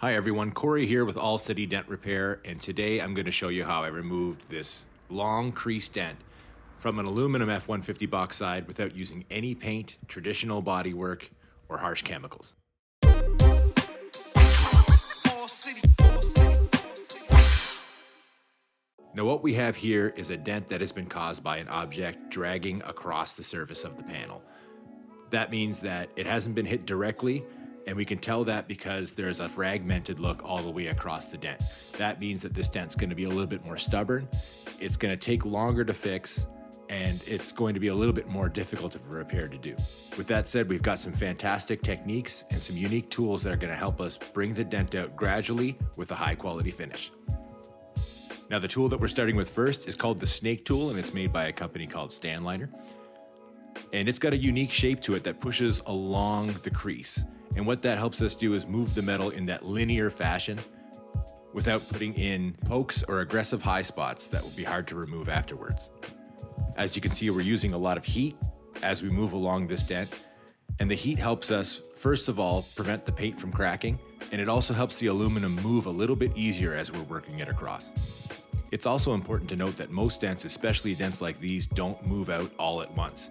Hi everyone, Corey here with All-City Dent Repair, and today I'm going to show you how I removed this long creased dent from an aluminum F150 box side without using any paint, traditional bodywork, or harsh chemicals. Now what we have here is a dent that has been caused by an object dragging across the surface of the panel. That means that it hasn't been hit directly, and we can tell that because there's a fragmented look all the way across the dent. That means that this dent's going to be a little bit more stubborn, it's going to take longer to fix, and it's going to be a little bit more difficult of a repair to do. With that said, we've got some fantastic techniques and some unique tools that are going to help us bring the dent out gradually with a high quality finish. Now the tool that we're starting with first is called the snake tool, and it's made by a company called Stanliner. And it's got a unique shape to it that pushes along the crease. And what that helps us do is move the metal in that linear fashion without putting in pokes or aggressive high spots that will be hard to remove afterwards. As you can see, we're using a lot of heat as we move along this dent. And the heat helps us, first of all, prevent the paint from cracking. And it also helps the aluminum move a little bit easier as we're working it across. It's also important to note that most dents, especially dents like these, don't move out all at once.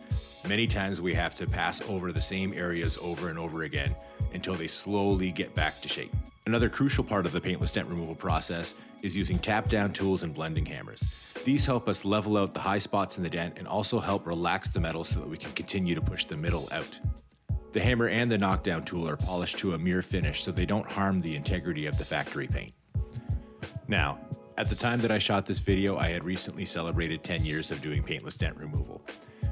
Many times we have to pass over the same areas over and over again until they slowly get back to shape. Another crucial part of the paintless dent removal process is using tap-down tools and blending hammers. These help us level out the high spots in the dent and also help relax the metal so that we can continue to push the middle out. The hammer and the knockdown tool are polished to a mere finish so they don't harm the integrity of the factory paint. Now, at the time that I shot this video, I had recently celebrated 10 years of doing paintless dent removal.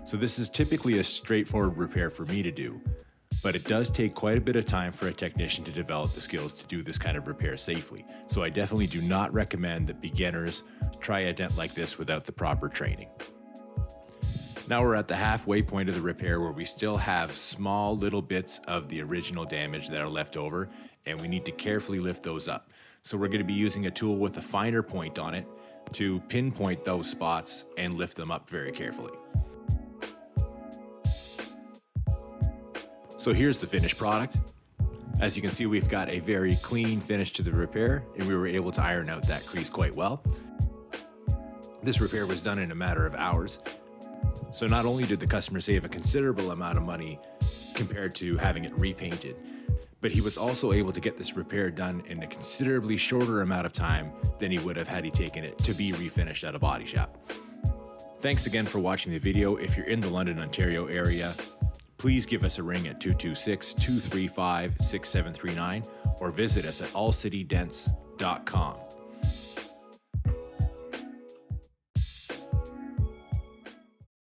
So this is typically a straightforward repair for me to do, but it does take quite a bit of time for a technician to develop the skills to do this kind of repair safely. So I definitely do not recommend that beginners try a dent like this without the proper training. Now we're at the halfway point of the repair where we still have small little bits of the original damage that are left over, and we need to carefully lift those up. So we're going to be using a tool with a finer point on it to pinpoint those spots and lift them up very carefully. So here's the finished product. As you can see, we've got a very clean finish to the repair, and we were able to iron out that crease quite well. This repair was done in a matter of hours. So not only did the customer save a considerable amount of money compared to having it repainted, but he was also able to get this repair done in a considerably shorter amount of time than he would have had he taken it to be refinished at a body shop. Thanks again for watching the video. If you're in the London, Ontario area, please give us a ring at 226-235-6739 or visit us at allcitydents.com.